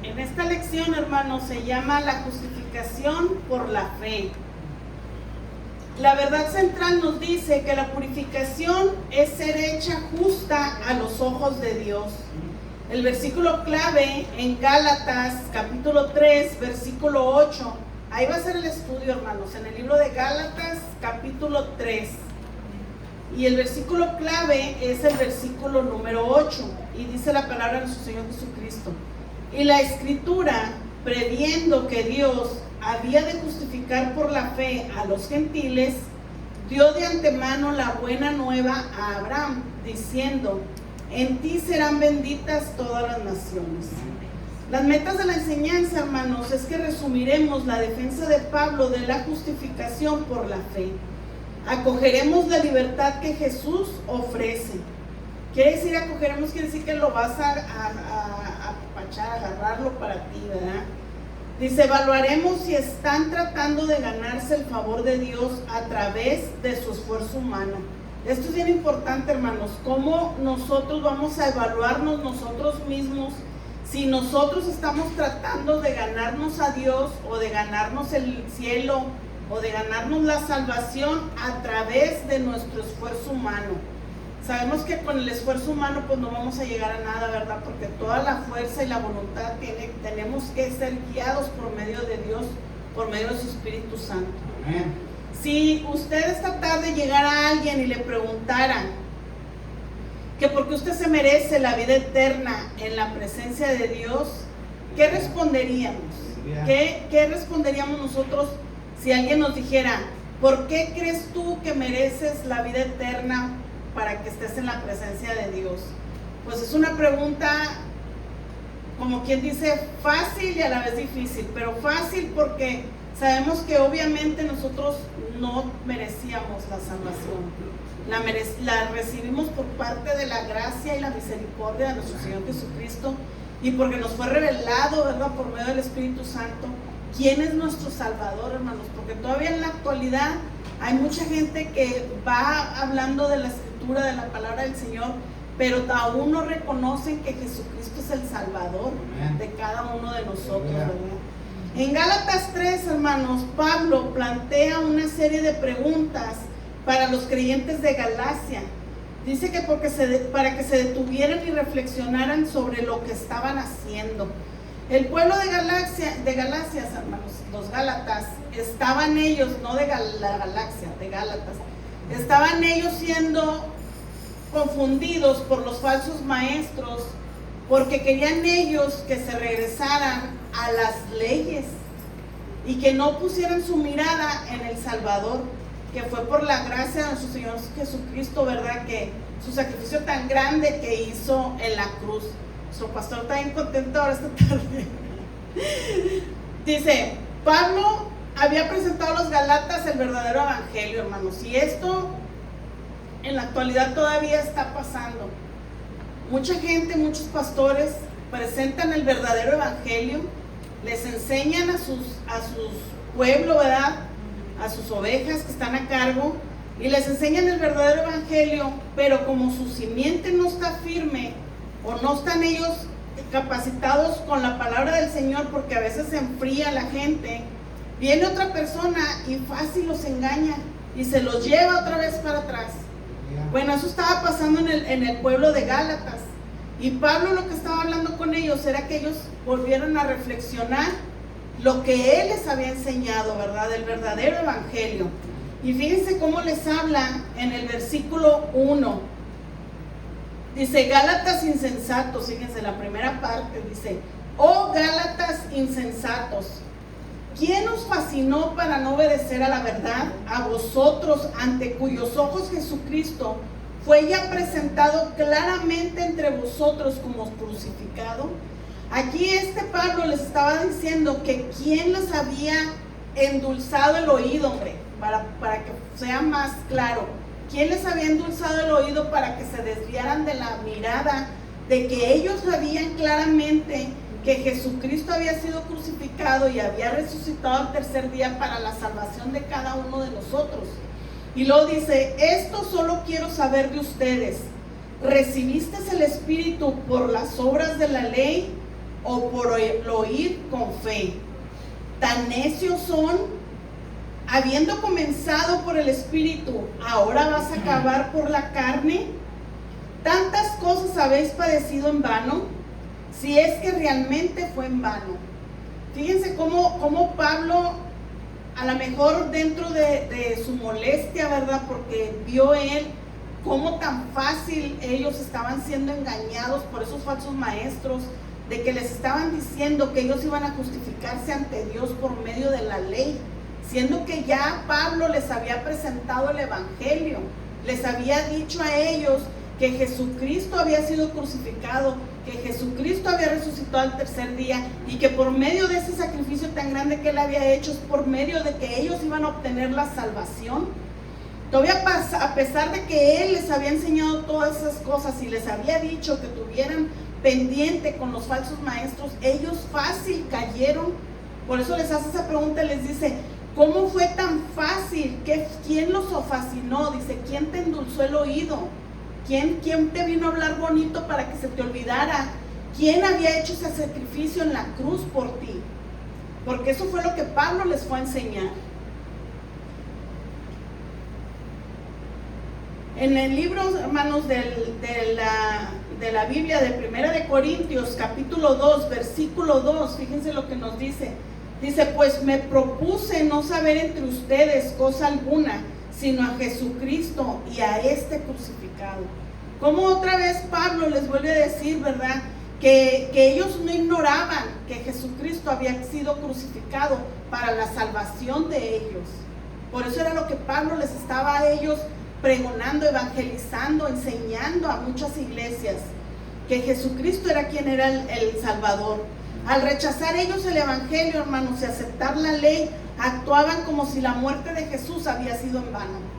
En esta lección, hermanos, se llama la justificación por la fe. La verdad central nos dice que la purificación es ser hecha justa a los ojos de Dios. El versículo clave en Gálatas capítulo 3, versículo 8, ahí va a ser el estudio, hermanos, en el libro de Gálatas capítulo 3. Y el versículo clave es el versículo número 8, y dice la palabra de nuestro Señor Jesucristo: y la Escritura, previendo que Dios había de justificar por la fe a los gentiles, dio de antemano la buena nueva a Abraham, diciendo: en ti serán benditas todas las naciones. Las metas de la enseñanza, hermanos, es que resumiremos la defensa de Pablo de la justificación por la fe. Acogeremos la libertad que Jesús ofrece. Quiere decir acogeremos, quiere decir que lo vas a apapachar, agarrarlo para ti, ¿verdad? Dice, evaluaremos si están tratando de ganarse el favor de Dios a través de su esfuerzo humano. Esto es bien importante, hermanos, cómo nosotros vamos a evaluarnos nosotros mismos, si nosotros estamos tratando de ganarnos a Dios, o de ganarnos el cielo, o de ganarnos la salvación a través de nuestro esfuerzo humano. Sabemos que con el esfuerzo humano pues no vamos a llegar a nada, ¿verdad? Porque toda la fuerza y la voluntad tenemos que ser guiados por medio de Dios, por medio de su Espíritu Santo. Amén. Si usted esta tarde llegara a alguien y le preguntara que por qué usted se merece la vida eterna en la presencia de Dios, ¿qué responderíamos? ¿Qué responderíamos nosotros si alguien nos dijera, ¿por qué crees tú que mereces la vida eterna para que estés en la presencia de Dios? Pues es una pregunta, como quien dice, fácil y a la vez difícil, pero fácil porque sabemos que obviamente nosotros no merecíamos la salvación. La recibimos por parte de la gracia y la misericordia de nuestro Señor Jesucristo, y porque nos fue revelado, ¿verdad?, por medio del Espíritu Santo, quién es nuestro Salvador, hermanos, porque todavía en la actualidad hay mucha gente que va hablando de la Escritura, de la palabra del Señor, pero aún no reconocen que Jesucristo es el Salvador de cada uno de nosotros, ¿verdad? En Gálatas 3, hermanos, Pablo plantea una serie de preguntas para los creyentes de Galacia. Dice que para que se detuvieran y reflexionaran sobre lo que estaban haciendo. El pueblo de Galacias, hermanos, los Gálatas, estaban ellos, no de la galaxia, de Gálatas, estaban ellos siendo confundidos por los falsos maestros, porque querían ellos que se regresaran a las leyes y que no pusieran su mirada en el Salvador, que fue por la gracia de nuestro Señor Jesucristo, ¿verdad? Que su sacrificio tan grande que hizo en la cruz. Nuestro pastor está bien contento ahora esta tarde. Dice, Pablo había presentado a los Galatas el verdadero evangelio, hermanos, y esto en la actualidad todavía está pasando. Mucha gente, muchos pastores presentan el verdadero evangelio, les enseñan a sus pueblo, ¿verdad?, a sus ovejas que están a cargo, y les enseñan el verdadero evangelio, pero como su simiente no está firme, o no están ellos capacitados con la palabra del Señor, porque a veces se enfría la gente, viene otra persona y fácil los engaña y se los lleva otra vez para atrás. Bueno, eso estaba pasando en el pueblo de Gálatas, y Pablo lo que estaba hablando con ellos era que ellos volvieran a reflexionar lo que él les había enseñado, ¿verdad?, del verdadero evangelio. Y fíjense cómo les habla en el versículo 1. Dice, Gálatas insensatos, fíjense la primera parte, dice, oh Gálatas insensatos, ¿quién os fascinó para no obedecer a la verdad? A vosotros, ante cuyos ojos Jesucristo fue ya presentado claramente entre vosotros como crucificado. Aquí Pablo les estaba diciendo que quién les había endulzado el oído, hombre, para que sea más claro. ¿Quién les había endulzado el oído para que se desviaran de la mirada de que ellos sabían claramente que Jesucristo había sido crucificado y había resucitado al tercer día para la salvación de cada uno de nosotros? Y luego dice, esto solo quiero saber de ustedes, ¿recibiste el Espíritu por las obras de la ley o por el oír con fe. Tan necios son, habiendo comenzado por el Espíritu, ahora vas a acabar por la carne. Tantas cosas habéis padecido en vano, si es que realmente fue en vano. Fíjense cómo Pablo, a lo mejor dentro de su molestia, ¿verdad? Porque vio él cómo tan fácil ellos estaban siendo engañados por esos falsos maestros, de que les estaban diciendo que ellos iban a justificarse ante Dios por medio de la ley, siendo que ya Pablo les había presentado el Evangelio, les había dicho a ellos que Jesucristo había sido crucificado, que Jesucristo había resucitado al tercer día, y que por medio de ese sacrificio tan grande que él había hecho, es por medio de que ellos iban a obtener la salvación. Todavía a pesar de que él les había enseñado todas esas cosas y les había dicho que tuvieran pendiente con los falsos maestros, ellos fácil cayeron. Por eso les hace esa pregunta y les dice: ¿cómo fue tan fácil? ¿Quién los fascinó? Dice: ¿quién te endulzó el oído? ¿Quién te vino a hablar bonito para que se te olvidara? ¿Quién había hecho ese sacrificio en la cruz por ti? Porque eso fue lo que Pablo les fue a enseñar. En el libro, hermanos, de la Biblia, de Primera de Corintios, capítulo 2, versículo 2, fíjense lo que nos dice. Dice: pues me propuse no saber entre ustedes cosa alguna, sino a Jesucristo y a este crucificado. Como otra vez Pablo les vuelve a decir, ¿verdad? Que ellos no ignoraban que Jesucristo había sido crucificado para la salvación de ellos. Por eso era lo que Pablo les estaba a ellos pregonando, evangelizando, enseñando a muchas iglesias, que Jesucristo era quien era el Salvador. Al rechazar ellos el Evangelio, hermanos, y aceptar la ley, actuaban como si la muerte de Jesús había sido en vano.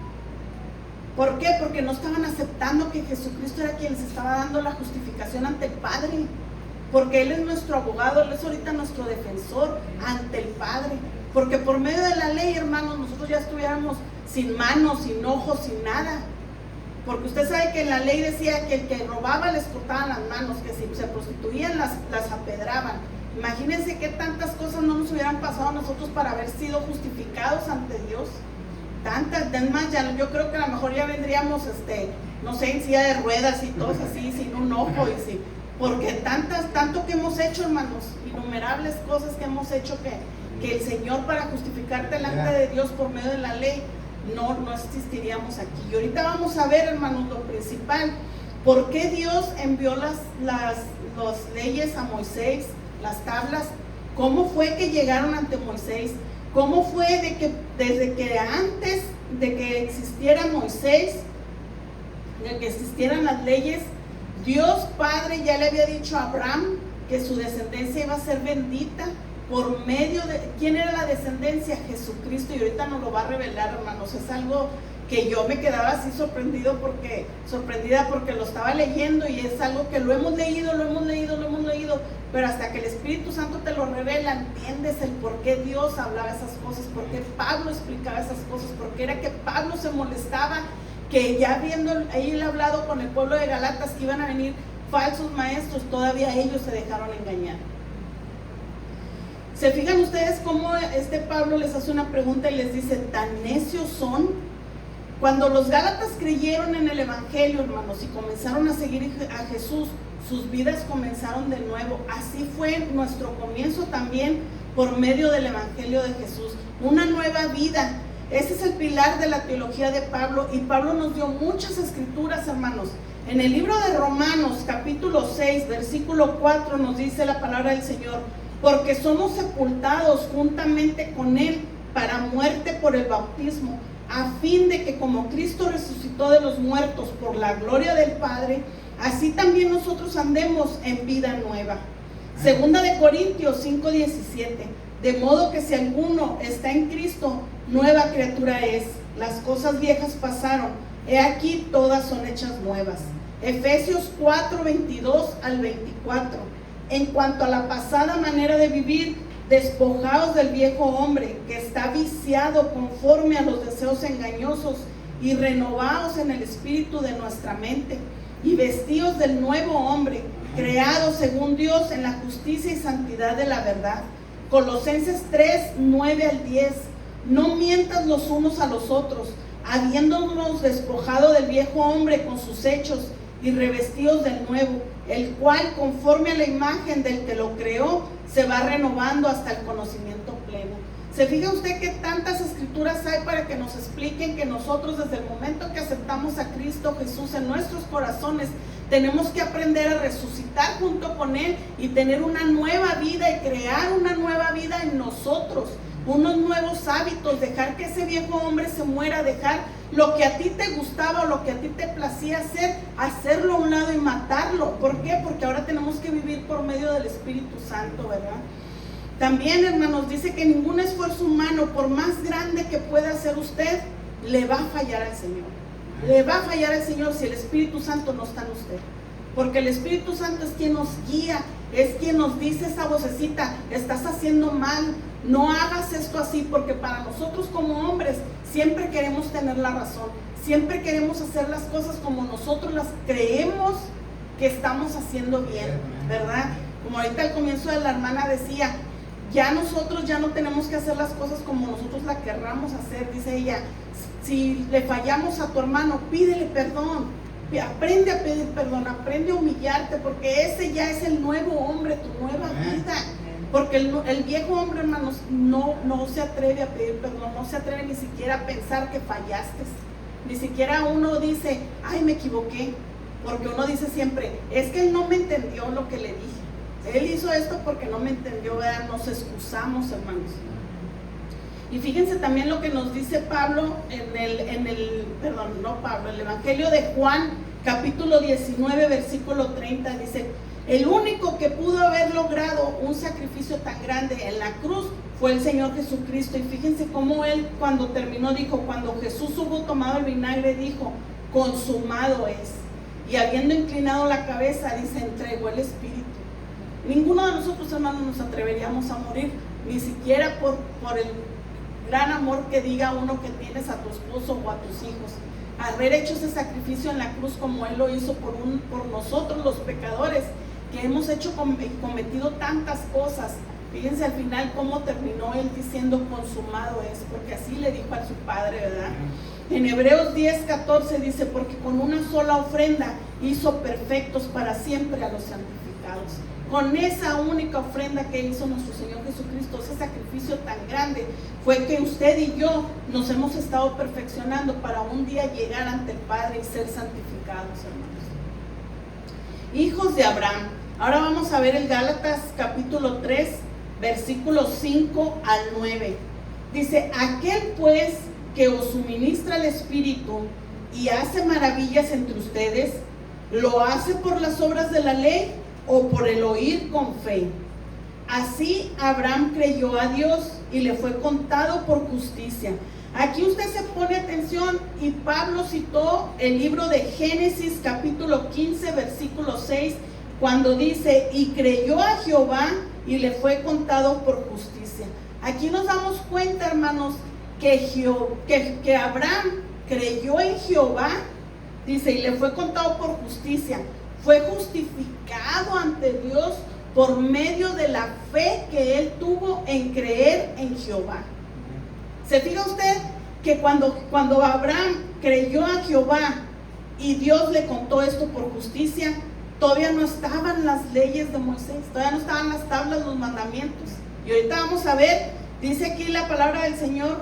¿Por qué? Porque no estaban aceptando que Jesucristo era quien les estaba dando la justificación ante el Padre, porque Él es nuestro abogado, Él es ahorita nuestro defensor ante el Padre, porque por medio de la ley, hermanos, nosotros ya estuviéramos sin manos, sin ojos, sin nada. Porque usted sabe que la ley decía que el que robaba les cortaban las manos, que si se prostituían las apedraban. Imagínense qué tantas cosas no nos hubieran pasado a nosotros para haber sido justificados ante Dios. Tantas, además, yo creo que a lo mejor ya vendríamos, no sé, en silla de ruedas y todos así, sin un ojo, y sí, porque tanto que hemos hecho, hermanos, innumerables cosas que hemos hecho, que el Señor, para justificarte delante de Dios por medio de la ley, no existiríamos aquí. Y ahorita vamos a ver, hermanos, lo principal: ¿por qué Dios envió las leyes a Moisés, las tablas? ¿Cómo fue que llegaron ante Moisés? ¿Cómo fue desde que antes de que existiera Moisés, de que existieran las leyes, Dios Padre ya le había dicho a Abraham que su descendencia iba a ser bendita por medio de... ¿Quién era la descendencia? Jesucristo. Y ahorita nos lo va a revelar, hermanos. Es algo que yo me quedaba así sorprendida porque lo estaba leyendo, y es algo que lo hemos leído, pero hasta que el Espíritu Santo te lo revela, entiendes el por qué Dios hablaba esas cosas, por qué Pablo explicaba esas cosas, porque era que Pablo se molestaba que ya habiendo él hablado con el pueblo de Galatas que iban a venir falsos maestros, todavía ellos se dejaron engañar. ¿Se fijan ustedes cómo Pablo les hace una pregunta y les dice: ¿tan necios son? Cuando los Gálatas creyeron en el Evangelio, hermanos, y comenzaron a seguir a Jesús, sus vidas comenzaron de nuevo. Así fue nuestro comienzo también, por medio del Evangelio de Jesús. Una nueva vida. Ese es el pilar de la teología de Pablo, y Pablo nos dio muchas escrituras, hermanos. En el libro de Romanos, capítulo 6, versículo 4, nos dice la palabra del Señor: porque somos sepultados juntamente con Él para muerte por el bautismo, a fin de que como Cristo resucitó de los muertos por la gloria del Padre, así también nosotros andemos en vida nueva. Segunda de Corintios 5:17: de modo que si alguno está en Cristo, nueva criatura es. Las cosas viejas pasaron, he aquí todas son hechas nuevas. Efesios 4:22 al 24: en cuanto a la pasada manera de vivir, despojaos del viejo hombre que está viciado conforme a los deseos engañosos, y renovaos en el espíritu de nuestra mente, y vestíos del nuevo hombre, creado según Dios en la justicia y santidad de la verdad. Colosenses 3, 9 al 10. No mientas los unos a los otros, habiéndonos despojado del viejo hombre con sus hechos y revestidos del nuevo, el cual conforme a la imagen del que lo creó se va renovando hasta el conocimiento pleno. ¿Se fija usted que tantas escrituras hay para que nos expliquen que nosotros desde el momento que aceptamos a Cristo Jesús en nuestros corazones tenemos que aprender a resucitar junto con Él y tener una nueva vida y crear una nueva vida en nosotros, unos nuevos hábitos, dejar que ese viejo hombre se muera, dejar lo que a ti te gustaba o lo que a ti te placía hacer, hacerlo a un lado y matarlo? ¿Por qué? Porque ahora tenemos que vivir por medio del Espíritu Santo, ¿verdad? También, hermanos, dice que ningún esfuerzo humano, por más grande que pueda hacer usted, le va a fallar al Señor. Le va a fallar al Señor si el Espíritu Santo no está en usted. Porque el Espíritu Santo es quien nos guía, es quien nos dice esa vocecita: estás haciendo mal, no hagas esto así. Porque para nosotros como hombres siempre queremos tener la razón, siempre queremos hacer las cosas como nosotros las creemos que estamos haciendo bien, ¿verdad? Como ahorita al comienzo de la hermana decía, ya nosotros ya no tenemos que hacer las cosas como nosotros la querramos hacer. Dice ella, si le fallamos a tu hermano, pídele perdón, aprende a pedir perdón, aprende a humillarte, porque ese ya es el nuevo hombre, tu nueva vida. Porque el viejo hombre, hermanos, no se atreve a pedir perdón, no se atreve ni siquiera a pensar que fallaste, ni siquiera uno dice, ay, me equivoqué, porque uno dice siempre, es que él no me entendió lo que le dije. Él hizo esto porque no me entendió, ¿verdad? Nos excusamos, hermanos. Y fíjense también lo que nos dice Pablo el Evangelio de Juan, capítulo 19, versículo 30, dice, el único que pudo haber logrado un sacrificio tan grande en la cruz fue el Señor Jesucristo. Y fíjense cómo él, cuando terminó, dijo, cuando Jesús hubo tomado el vinagre, dijo, consumado es. Y habiendo inclinado la cabeza, dice, entregó el Espíritu. Ninguno de nosotros, hermanos, nos atreveríamos a morir, ni siquiera por el gran amor que diga uno que tienes a tu esposo o a tus hijos. Haber hecho ese sacrificio en la cruz como Él lo hizo por nosotros los pecadores, que hemos hecho y cometido tantas cosas. Fíjense al final cómo terminó Él diciendo consumado es, porque así le dijo a su Padre, ¿verdad? En Hebreos 10:14 dice, porque con una sola ofrenda hizo perfectos para siempre a los santificados. Con esa única ofrenda que hizo nuestro Señor Jesucristo, ese sacrificio tan grande, fue que usted y yo nos hemos estado perfeccionando para un día llegar ante el Padre y ser santificados, hermanos. Hijos de Abraham. Ahora vamos a ver el Gálatas capítulo 3, versículos 5 al 9. Dice, aquel pues que os suministra el Espíritu y hace maravillas entre ustedes, ¿lo hace por las obras de la ley o por el oír con fe? Así Abraham creyó a Dios y le fue contado por justicia. Aquí usted se pone atención y Pablo citó el libro de Génesis capítulo 15 versículo 6, cuando dice, y creyó a Jehová y le fue contado por justicia. Aquí nos damos cuenta, hermanos, que Abraham creyó en Jehová, dice, y le fue contado por justicia. Fue justificado ante Dios por medio de la fe que él tuvo en creer en Jehová. ¿Se fija usted que cuando Abraham creyó a Jehová y Dios le contó esto por justicia, todavía no estaban las leyes de Moisés, todavía no estaban las tablas, los mandamientos? Y ahorita vamos a ver, dice aquí la palabra del Señor,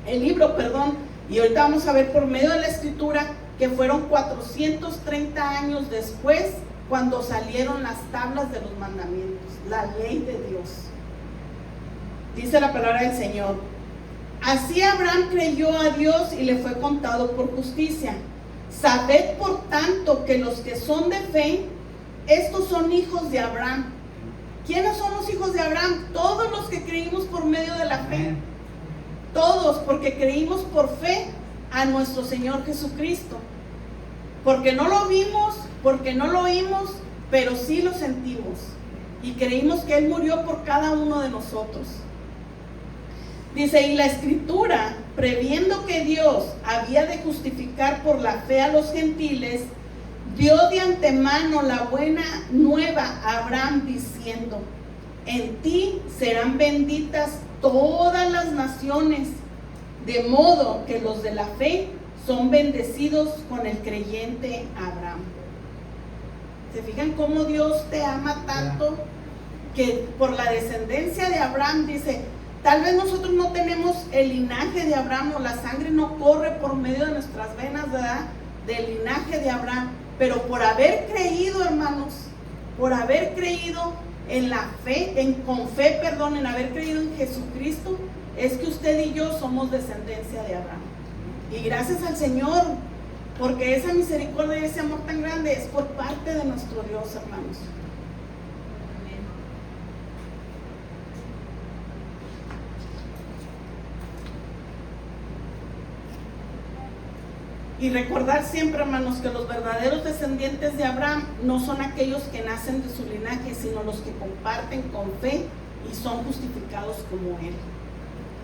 y ahorita vamos a ver por medio de la escritura que fueron 430 años después cuando salieron las tablas de los mandamientos, la ley de Dios. Dice la palabra del Señor, así Abraham creyó a Dios y le fue contado por justicia. Sabed por tanto que los que son de fe, estos son hijos de Abraham. ¿Quiénes son los hijos de Abraham? Todos los que creímos por medio de la fe. Todos, porque creímos por fe a nuestro Señor Jesucristo. Porque no lo vimos, porque no lo oímos, pero sí lo sentimos. Y creímos que Él murió por cada uno de nosotros. Dice, y la Escritura, previendo que Dios había de justificar por la fe a los gentiles, dio de antemano la buena nueva a Abraham diciendo: en ti serán benditas todas las naciones, de modo que los de la fe son bendecidos con el creyente Abraham. ¿Se fijan cómo Dios te ama tanto? Que por la descendencia de Abraham, dice, tal vez nosotros no tenemos el linaje de Abraham, o la sangre no corre por medio de nuestras venas, ¿verdad?, del linaje de Abraham, pero por haber creído, hermanos, por haber creído en la fe, en haber creído en Jesucristo, es que usted y yo somos descendencia de Abraham. Y gracias al Señor, porque esa misericordia y ese amor tan grande es por parte de nuestro Dios, hermanos. Y recordar siempre, hermanos, que los verdaderos descendientes de Abraham no son aquellos que nacen de su linaje, sino los que comparten con fe y son justificados como Él.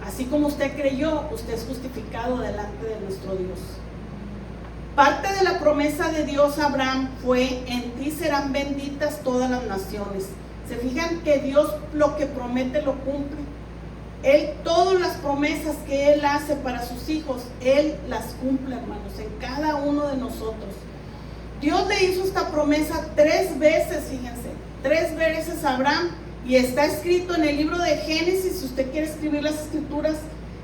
Así como usted creyó, usted es justificado delante de nuestro Dios. Parte de la promesa de Dios a Abraham fue: en ti serán benditas todas las naciones. ¿Se fijan que Dios lo que promete lo cumple? Él, todas las promesas que Él hace para sus hijos, Él las cumple, hermanos, en cada uno de nosotros. Dios le hizo esta promesa 3 veces, fíjense, 3 veces a Abraham, y está escrito en el libro de Génesis, si usted quiere escribir las escrituras,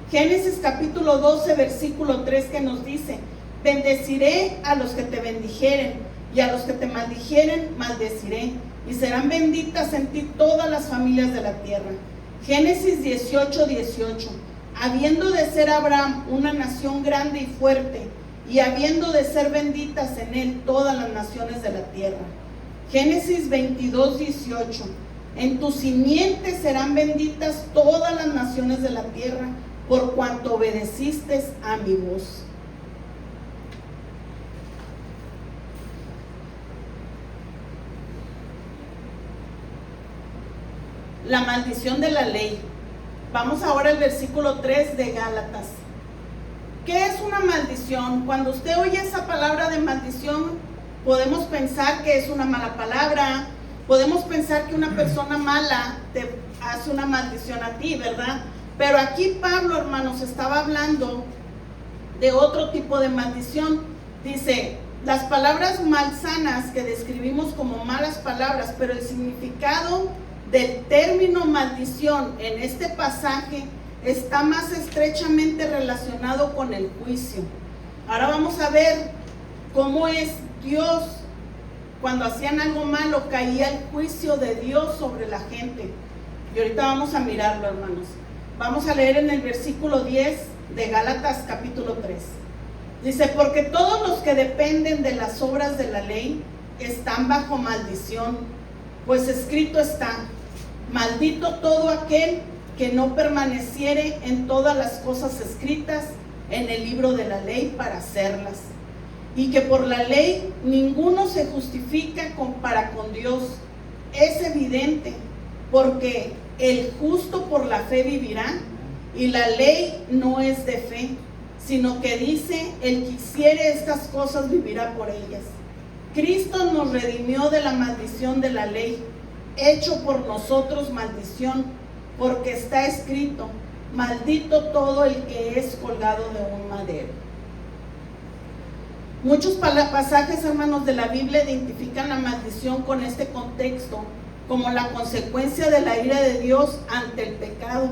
Génesis capítulo 12, versículo 3, que nos dice: bendeciré a los que te bendijeren, y a los que te maldijeren, maldeciré, y serán benditas en ti todas las familias de la tierra. Génesis 18, 18. Habiendo de ser Abraham una nación grande y fuerte, y habiendo de ser benditas en él todas las naciones de la tierra. Génesis 22, 18. En tu simiente serán benditas todas las naciones de la tierra, por cuanto obedeciste a mi voz. La maldición de la ley. Vamos ahora al versículo 3 de Gálatas. ¿Qué es una maldición? Cuando usted oye esa palabra de maldición, podemos pensar que es una mala palabra, podemos pensar que una persona mala te hace una maldición a ti, ¿verdad? Pero aquí Pablo, hermanos, estaba hablando de otro tipo de maldición. Dice: las palabras malsanas que describimos como malas palabras, pero el significado del término maldición en este pasaje está más estrechamente relacionado con el juicio. Ahora vamos a ver cómo es Dios. Cuando hacían algo malo, caía el juicio de Dios sobre la gente. Y ahorita vamos a mirarlo, hermanos. Vamos a leer en el versículo 10 de Gálatas capítulo 3. Dice: porque todos los que dependen de las obras de la ley están bajo maldición, pues escrito está: maldito todo aquel que no permaneciere en todas las cosas escritas en el libro de la ley para hacerlas. Y que por la ley ninguno se justifica para con Dios. Es evidente, porque el justo por la fe vivirá, y la ley no es de fe, sino que dice: el que hiciere estas cosas vivirá por ellas. Cristo nos redimió de la maldición de la ley, hecho por nosotros maldición, porque está escrito: maldito todo el que es colgado de un madero. Muchos pasajes, hermanos, de la Biblia identifican la maldición con este contexto como la consecuencia de la ira de Dios ante el pecado.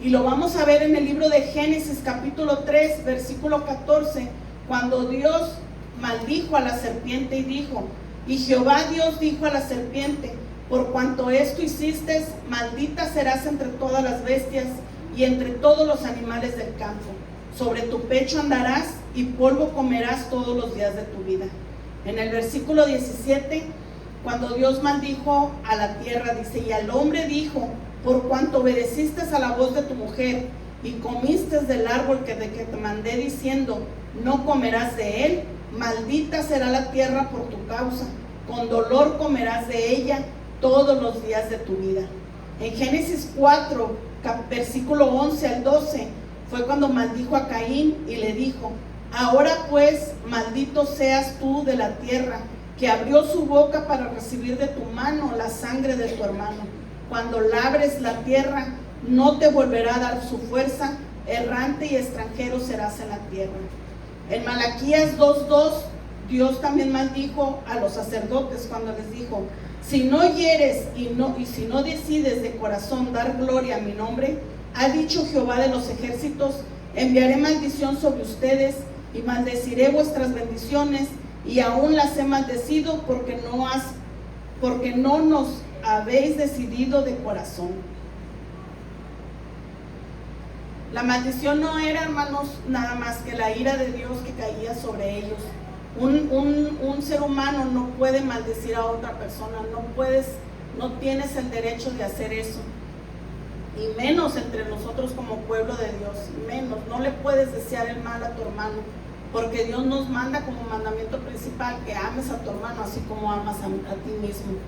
Y lo vamos a ver en el libro de Génesis capítulo 3, versículo 14, cuando Dios maldijo a la serpiente y dijo: y Jehová Dios dijo a la serpiente: por cuanto esto hiciste, maldita serás entre todas las bestias y entre todos los animales del campo. Sobre tu pecho andarás y polvo comerás todos los días de tu vida. En el versículo 17, cuando Dios maldijo a la tierra, dice: y al hombre dijo: por cuanto obedeciste a la voz de tu mujer y comiste del árbol que te mandé diciendo: no comerás de él, maldita será la tierra por tu causa, con dolor comerás de ella todos los días de tu vida. En Génesis 4, versículo 11 al 12, fue cuando maldijo a Caín y le dijo: ahora pues maldito seas tú de la tierra, que abrió su boca para recibir de tu mano la sangre de tu hermano. Cuando labres la tierra, no te volverá a dar su fuerza, errante y extranjero serás en la tierra. En Malaquías 2:2, Dios también maldijo a los sacerdotes cuando les dijo: si no hieres y si no decides de corazón dar gloria a mi nombre, ha dicho Jehová de los ejércitos, enviaré maldición sobre ustedes y maldeciré vuestras bendiciones, y aún las he maldecido porque no nos habéis decidido de corazón. La maldición no era, hermanos, nada más que la ira de Dios que caía sobre ellos. Un ser humano no puede maldecir a otra persona, no tienes el derecho de hacer eso, y menos entre nosotros como pueblo de Dios, menos, no le puedes desear el mal a tu hermano, porque Dios nos manda como mandamiento principal que ames a tu hermano así como amas a ti mismo.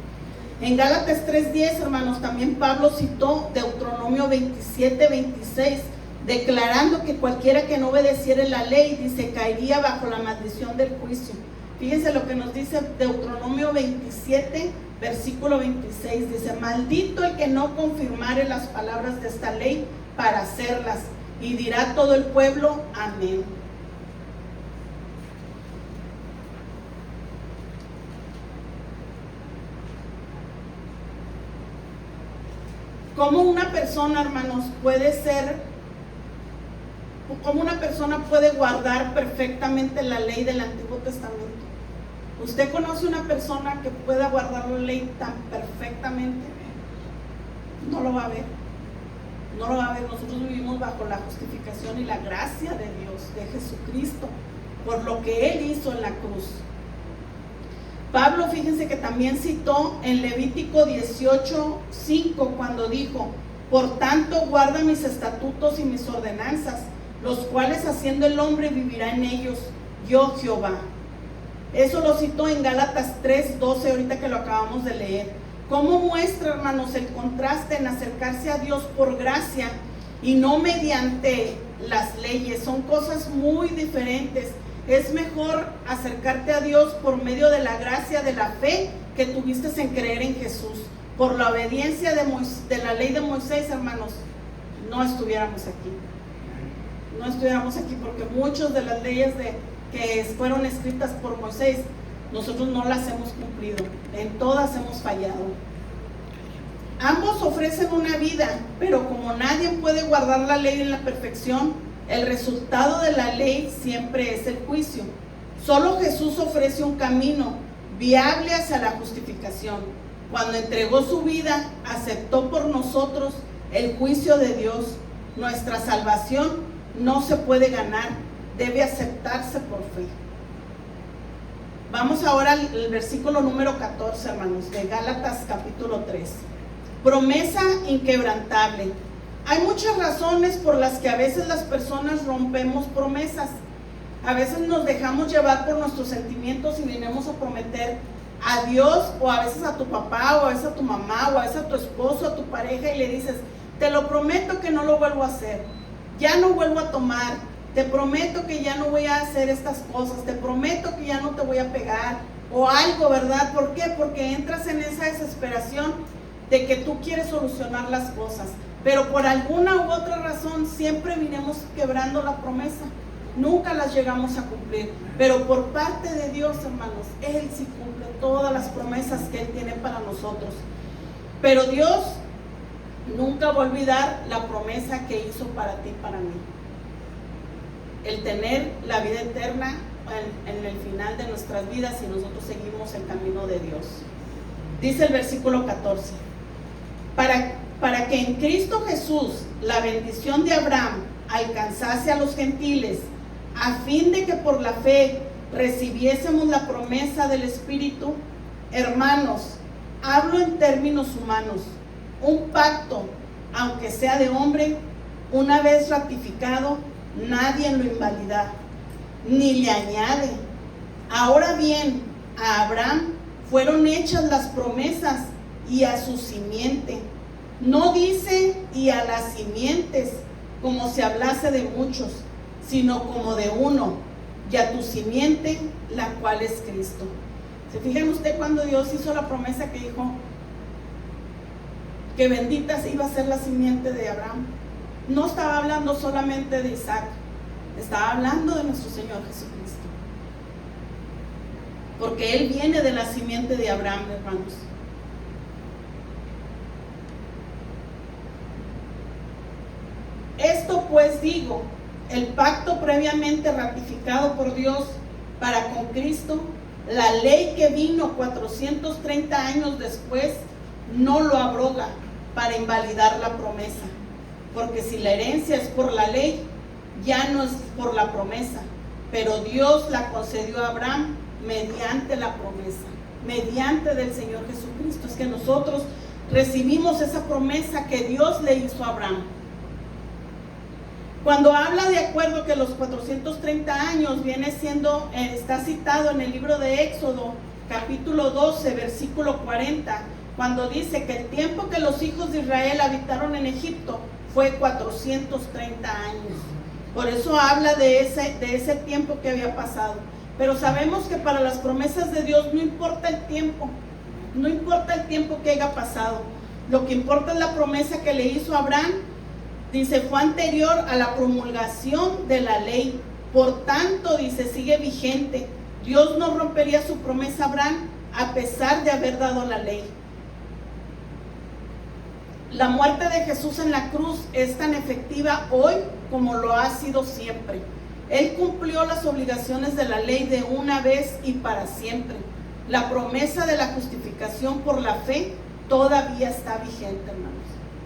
En Gálatas 3:10, hermanos, también Pablo citó Deuteronomio 27:26, declarando que cualquiera que no obedeciere la ley, dice, caería bajo la maldición del juicio. Fíjense lo que nos dice Deuteronomio 27, versículo 26, dice: maldito el que no confirmare las palabras de esta ley para hacerlas, y dirá todo el pueblo, amén. ¿Cómo una persona, hermanos, cómo una persona puede guardar perfectamente la ley del Antiguo Testamento? ¿Usted conoce una persona que pueda guardar la ley tan perfectamente? No lo va a ver. No lo va a ver. Nosotros vivimos bajo la justificación y la gracia de Dios, de Jesucristo, por lo que Él hizo en la cruz. Pablo, fíjense que también citó en Levítico 18:5 cuando dijo: por tanto guarda mis estatutos y mis ordenanzas, los cuales haciendo el hombre vivirá en ellos, yo Jehová. Eso lo citó en Gálatas 3:12, ahorita que lo acabamos de leer. ¿Cómo muestra, hermanos, el contraste en acercarse a Dios por gracia y no mediante las leyes? Son cosas muy diferentes. Es mejor acercarte a Dios por medio de la gracia, de la fe que tuviste en creer en Jesús. Por la obediencia de la ley de Moisés, hermanos, no estuviéramos aquí. No estuviéramos aquí, porque muchas de las leyes que fueron escritas por Moisés, nosotros no las hemos cumplido. En todas hemos fallado. Ambos ofrecen una vida, pero como nadie puede guardar la ley en la perfección, el resultado de la ley siempre es el juicio. Solo Jesús ofrece un camino viable hacia la justificación. Cuando entregó su vida, aceptó por nosotros el juicio de Dios. Nuestra salvación no se puede ganar, debe aceptarse por fe. Vamos ahora al versículo número 14, hermanos, de Gálatas capítulo 3. Promesa inquebrantable. Hay muchas razones por las que a veces las personas rompemos promesas. A veces nos dejamos llevar por nuestros sentimientos y venimos a prometer a Dios, o a veces a tu papá, o a veces a tu mamá, o a veces a tu esposo, a tu pareja, y le dices: te lo prometo que no lo vuelvo a hacer, ya no vuelvo a tomar, te prometo que ya no voy a hacer estas cosas, te prometo que ya no te voy a pegar, o algo, ¿verdad? ¿Por qué? Porque entras en esa desesperación de que tú quieres solucionar las cosas, pero por alguna u otra razón siempre vinimos quebrando la promesa, nunca las llegamos a cumplir. Pero por parte de Dios, hermanos, Él sí cumple todas las promesas que Él tiene para nosotros. Pero Dios nunca va a olvidar la promesa que hizo para ti y para mí: el tener la vida eterna en el final de nuestras vidas, si nosotros seguimos el camino de Dios. Dice el versículo 14: para que en Cristo Jesús la bendición de Abraham alcanzase a los gentiles, a fin de que por la fe recibiésemos la promesa del Espíritu. Hermanos, hablo en términos humanos. Un pacto, aunque sea de hombre, una vez ratificado, nadie lo invalida, ni le añade. Ahora bien, a Abraham fueron hechas las promesas, y a su simiente. No dice y a las simientes, como si hablase de muchos, sino como de uno, y a tu simiente, la cual es Cristo. ¿Se fijan usted cuando Dios hizo la promesa que dijo que bendita iba a ser la simiente de Abraham? No estaba hablando solamente de Isaac, estaba hablando de nuestro Señor Jesucristo, porque Él viene de la simiente de Abraham, hermanos. Esto pues digo, el pacto previamente ratificado por Dios para con Cristo, la ley que vino 430 años después, no lo abroga para invalidar la promesa. Porque si la herencia es por la ley, ya no es por la promesa. Pero Dios la concedió a Abraham mediante la promesa, mediante del Señor Jesucristo. Es que nosotros recibimos esa promesa que Dios le hizo a Abraham. Cuando habla de acuerdo que los 430 años viene siendo, está citado en el libro de Éxodo, capítulo 12, versículo 40, cuando dice que el tiempo que los hijos de Israel habitaron en Egipto fue 430 años. Por eso habla de ese tiempo que había pasado. Pero sabemos que para las promesas de Dios no importa el tiempo, no importa el tiempo que haya pasado. Lo que importa es la promesa que le hizo a Abraham. Dice, fue anterior a la promulgación de la ley. Por tanto, dice, sigue vigente. Dios no rompería su promesa a Abraham a pesar de haber dado la ley. La muerte de Jesús en la cruz es tan efectiva hoy como lo ha sido siempre. Él cumplió las obligaciones de la ley de una vez y para siempre. La promesa de la justificación por la fe todavía está vigente, hermanos.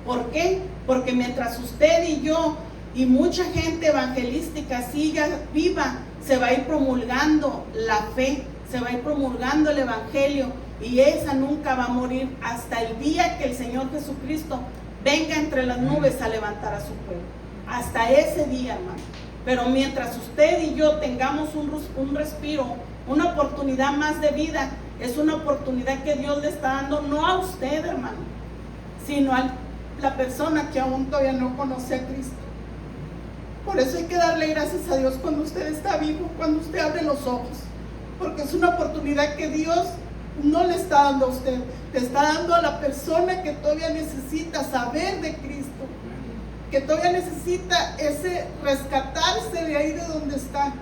¿Por qué? Porque mientras usted y yo y mucha gente evangelística siga viva, se va a ir promulgando la fe, se va a ir promulgando el evangelio, y esa nunca va a morir hasta el día que el Señor Jesucristo venga entre las nubes a levantar a su pueblo. Hasta ese día, hermano. Pero mientras usted y yo tengamos un respiro, una oportunidad más de vida, es una oportunidad que Dios le está dando, no a usted, hermano, sino a la persona que aún todavía no conoce a Cristo. Por eso hay que darle gracias a Dios cuando usted está vivo, cuando usted abre los ojos, porque es una oportunidad que Dios no le está dando a usted, le está dando a la persona que todavía necesita saber de Cristo, que todavía necesita ese rescatarse de ahí de donde está.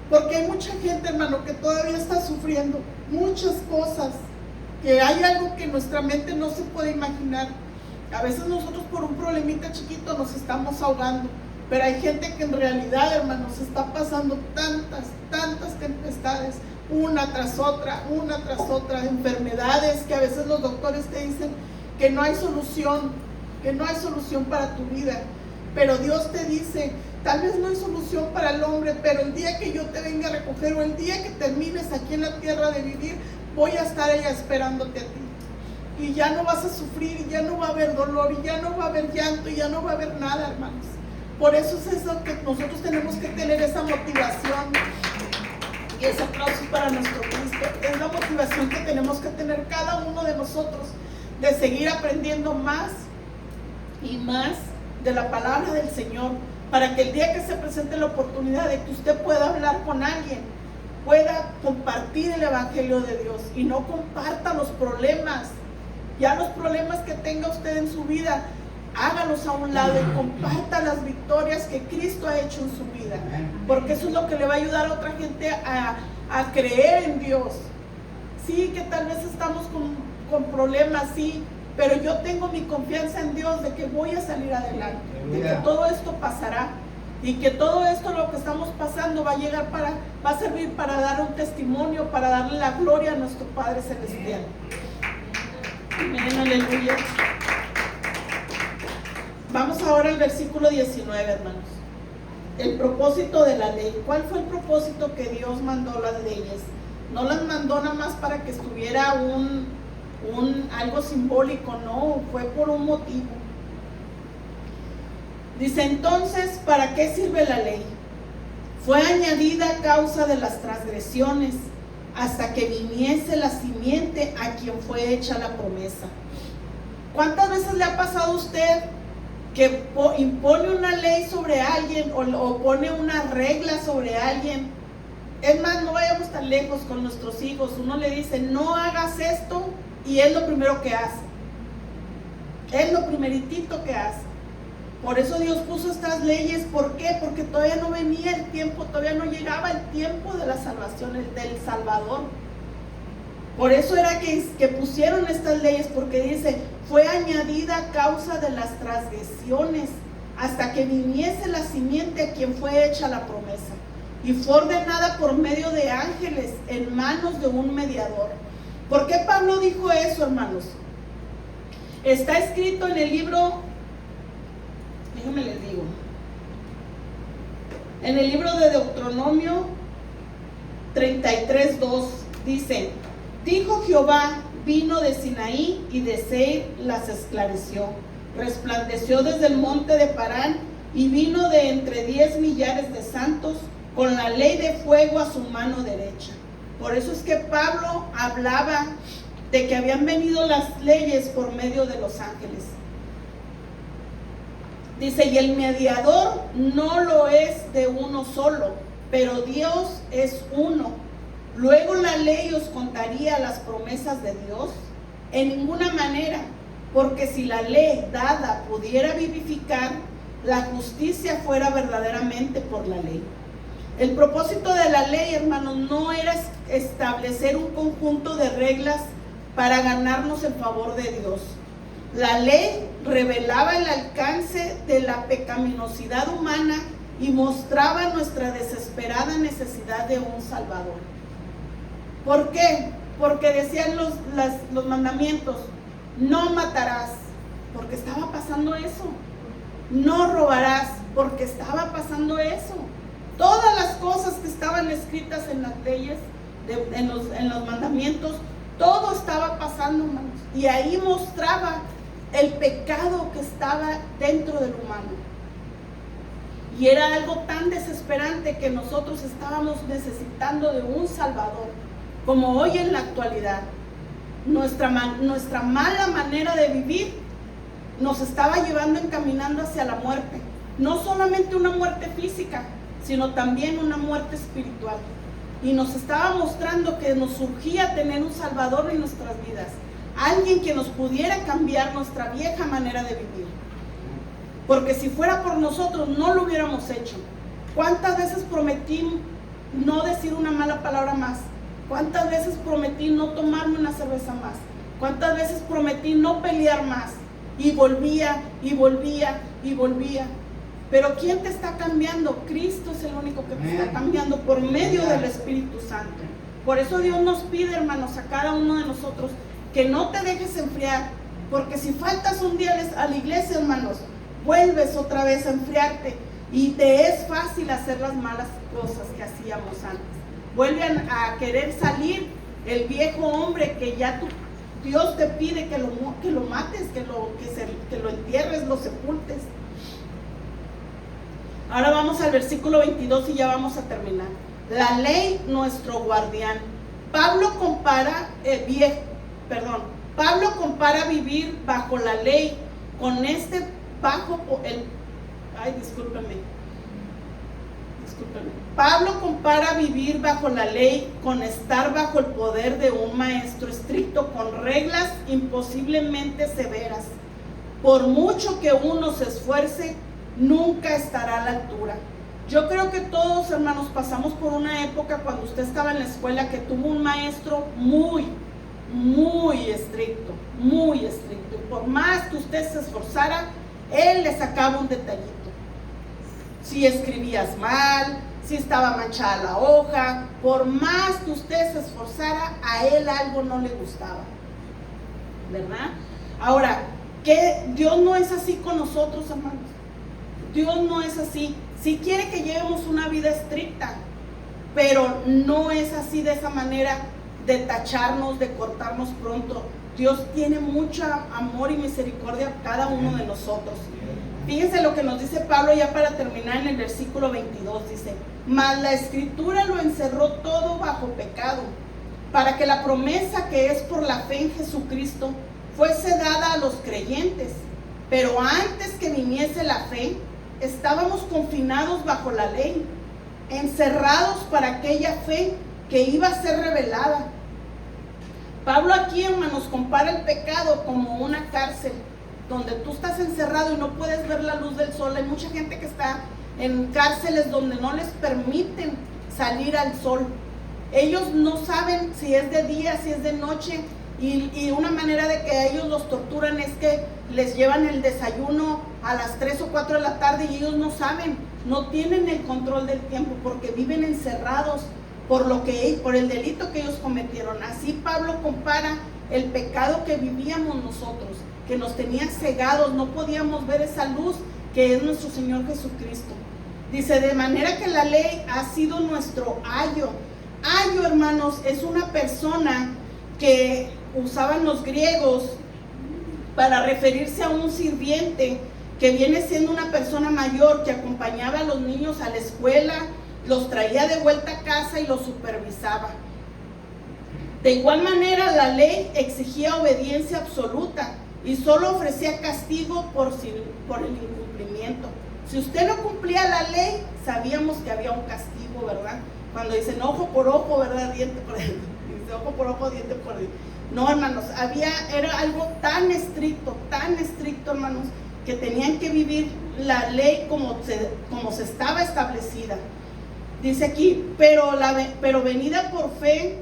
Porque hay mucha gente, hermano, que todavía está sufriendo muchas cosas, que hay algo que nuestra mente no se puede imaginar. A veces nosotros por un problemita chiquito nos estamos ahogando, pero hay gente que en realidad, hermanos, está pasando tantas tempestades, una tras otra, enfermedades que a veces los doctores te dicen que no hay solución, para tu vida. Pero Dios te dice, tal vez no hay solución para el hombre, pero el día que yo te venga a recoger, o el día que termines aquí en la tierra de vivir, voy a estar allá esperándote a ti. Y ya no vas a sufrir, y ya no va a haber dolor, y ya no va a haber llanto, y ya no va a haber nada, hermanos. Por eso es eso que nosotros tenemos que tener, esa motivación. Y ese aplauso para nuestro Cristo. Es la motivación que tenemos que tener cada uno de nosotros, de seguir aprendiendo más y más de la palabra del Señor, para que el día que se presente la oportunidad de que usted pueda hablar con alguien, pueda compartir el evangelio de Dios, y no comparta los problemas. Ya los problemas que tenga usted en su vida, hágalos a un lado y comparta las victorias que Cristo ha hecho en su vida, porque eso es lo que le va a ayudar a otra gente a creer en Dios. Sí, que tal vez estamos con problemas, sí, pero yo tengo mi confianza en Dios de que voy a salir adelante, de que todo esto pasará, y que todo esto, lo que estamos pasando, va a servir para dar un testimonio, para darle la gloria a nuestro Padre Celestial. Amén, aleluya. Vamos ahora al versículo 19, hermanos. El propósito de la ley. ¿Cuál fue el propósito que Dios mandó las leyes? No las mandó nada más para que estuviera algo simbólico, no, fue por un motivo. Dice entonces, ¿para qué sirve la ley? Fue añadida a causa de las transgresiones, hasta que viniese la simiente a quien fue hecha la promesa. ¿Cuántas veces le ha pasado a usted que impone una ley sobre alguien o pone una regla sobre alguien, Es más, no vayamos tan lejos con nuestros hijos. Uno le dice, no hagas esto, y es lo primero que hace. Es lo primeritito que hace. Por eso Dios puso estas leyes. ¿Por qué? Porque todavía no venía el tiempo, todavía no llegaba el tiempo de la salvación, el del Salvador. Por eso era que pusieron estas leyes, porque dice, fue añadida a causa de las transgresiones, hasta que viniese la simiente a quien fue hecha la promesa. Y fue ordenada por medio de ángeles en manos de un mediador. ¿Por qué Pablo dijo eso, hermanos? Está escrito en el libro, déjenme les digo, en el libro de Deuteronomio 33:2 dice, dijo Jehová, vino de Sinaí y de Seir las esclareció, resplandeció desde el monte de Parán y vino de entre 10 millares de santos con la ley de fuego a su mano derecha. Por eso es que Pablo hablaba de que habían venido las leyes por medio de los ángeles. Dice, y el mediador no lo es de uno solo, pero Dios es uno. Luego la ley os contaría las promesas de Dios. En ninguna manera, porque si la ley dada pudiera vivificar, la justicia fuera verdaderamente por la ley. El propósito de la ley, hermanos, no era establecer un conjunto de reglas para ganarnos el favor de Dios. La ley revelaba el alcance de la pecaminosidad humana y mostraba nuestra desesperada necesidad de un Salvador. ¿Por qué? Porque decían los mandamientos, no matarás, porque estaba pasando eso. No robarás, porque estaba pasando eso. Todas las cosas que estaban escritas en las leyes, en los mandamientos, todo estaba pasando, hermanos. Y ahí mostraba el pecado que estaba dentro del humano. Y era algo tan desesperante que nosotros estábamos necesitando de un Salvador, como hoy en la actualidad. Nuestra mala manera de vivir nos estaba llevando encaminando hacia la muerte. No solamente una muerte física, sino también una muerte espiritual. Y nos estaba mostrando que nos surgía tener un Salvador en nuestras vidas. Alguien que nos pudiera cambiar nuestra vieja manera de vivir. Porque si fuera por nosotros, no lo hubiéramos hecho. ¿Cuántas veces prometí no decir una mala palabra más? ¿Cuántas veces prometí no tomarme una cerveza más? ¿Cuántas veces prometí no pelear más? Y volvía, y volvía, y volvía. Pero ¿quién te está cambiando? Cristo es el único que te está cambiando por medio del Espíritu Santo. Por eso Dios nos pide, hermanos, a cada uno de nosotros, que no te dejes enfriar. Porque si faltas un día a la iglesia, hermanos, vuelves otra vez a enfriarte. Y te es fácil hacer las malas cosas que hacíamos antes. Vuelven a querer salir el viejo hombre que ya Dios te pide que lo mates, que lo entierres, lo sepultes. Ahora vamos al versículo 22 y ya vamos a terminar. La ley, nuestro guardián. Pablo compara vivir bajo la ley con Pablo compara vivir bajo la ley con estar bajo el poder de un maestro estricto con reglas imposiblemente severas. Por mucho que uno se esfuerce, nunca estará a la altura. Yo creo que todos, hermanos, pasamos por una época cuando usted estaba en la escuela que tuvo un maestro muy estricto, muy estricto. Y por más que usted se esforzara, él le sacaba un detallito. Si escribías mal, si estaba manchada la hoja, por más que usted se esforzara, a él algo no le gustaba, ¿verdad? Ahora, que Dios no es así con nosotros, hermanos. Dios no es así. Sí quiere que llevemos una vida estricta, pero no es así de esa manera de tacharnos, de cortarnos pronto. Dios tiene mucho amor y misericordia a cada uno de nosotros. Fíjense lo que nos dice Pablo ya para terminar en el versículo 22. Dice, mas la escritura lo encerró todo bajo pecado, para que la promesa que es por la fe en Jesucristo fuese dada a los creyentes. Pero antes que viniese la fe, estábamos confinados bajo la ley, encerrados para aquella fe que iba a ser revelada. Pablo aquí, hermanos, compara el pecado como una cárcel, donde tú estás encerrado y no puedes ver la luz del sol. Hay mucha gente que está en cárceles donde no les permiten salir al sol. Ellos no saben si es de día, si es de noche, y una manera de que a ellos los torturan es que les llevan el desayuno a las 3 o 4 de la tarde y ellos no saben, no tienen el control del tiempo porque viven encerrados por el delito que ellos cometieron. Así Pablo compara el pecado que vivíamos nosotros, que nos tenía cegados, no podíamos ver esa luz que es nuestro Señor Jesucristo. Dice, de manera que la ley ha sido nuestro ayo. Ayo, hermanos, es una persona que usaban los griegos para referirse a un sirviente, que viene siendo una persona mayor que acompañaba a los niños a la escuela, los traía de vuelta a casa y los supervisaba. De igual manera, la ley exigía obediencia absoluta y solo ofrecía castigo por el incumplimiento. Si usted no cumplía la ley, sabíamos que había un castigo, ¿verdad? Cuando dicen ojo por ojo, ¿verdad? Diente por diente. Dice ojo por ojo, diente por diente. No, hermanos, era algo tan estricto, hermanos, que tenían que vivir la ley como se estaba establecida. Dice aquí, pero venida por fe,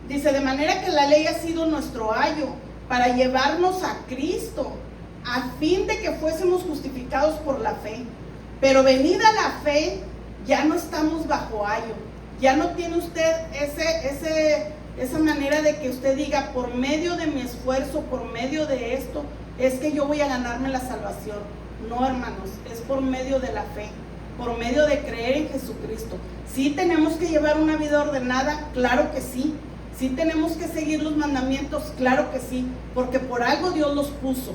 dice, de manera que la ley ha sido nuestro ayo para llevarnos a Cristo, a fin de que fuésemos justificados por la fe. Pero venida la fe, ya no estamos bajo ayo. Ya no tiene usted esa manera de que usted diga, por medio de mi esfuerzo, por medio de esto, es que yo voy a ganarme la salvación. No, hermanos, es por medio de la fe, por medio de creer en Jesucristo. ¿Sí tenemos que llevar una vida ordenada? Claro que sí. ¿Sí tenemos que seguir los mandamientos? Claro que sí, porque por algo Dios los puso.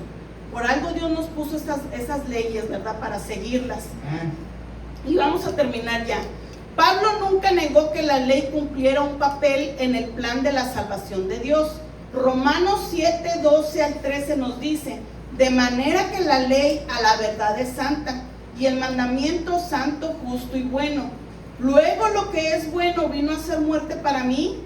Por algo Dios nos puso esas leyes, ¿verdad? Para seguirlas. Y vamos a terminar ya. Pablo nunca negó que la ley cumpliera un papel en el plan de la salvación de Dios. Romanos 7, 12 al 13 nos dice, de manera que la ley a la verdad es santa, y el mandamiento santo, justo y bueno. Luego lo que es bueno vino a ser muerte para mí,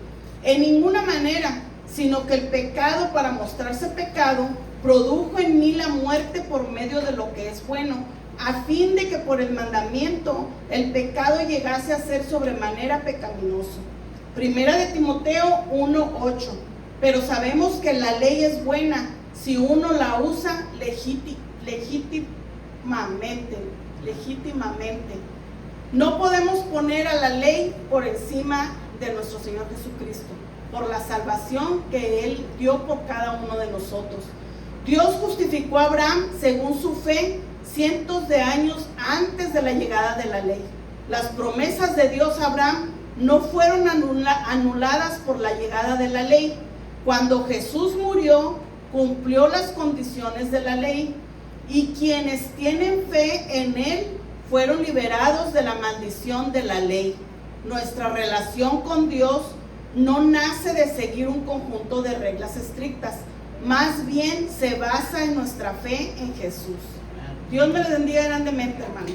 en ninguna manera, sino que el pecado, para mostrarse pecado, produjo en mí la muerte por medio de lo que es bueno, a fin de que por el mandamiento el pecado llegase a ser sobremanera pecaminoso. Primera de Timoteo 1:8. Pero sabemos que la ley es buena si uno la usa legítimamente. No podemos poner a la ley por encima de nuestro Señor Jesucristo, por la salvación que Él dio por cada uno de nosotros. Dios justificó a Abraham según su fe cientos de años antes de la llegada de la ley. Las promesas de Dios a Abraham no fueron anuladas por la llegada de la ley. Cuando Jesús murió, cumplió las condiciones de la ley, y quienes tienen fe en Él fueron liberados de la maldición de la ley. Nuestra relación con Dios no nace de seguir un conjunto de reglas estrictas, más bien se basa en nuestra fe en Jesús. Dios me lo bendiga grandemente, hermanos.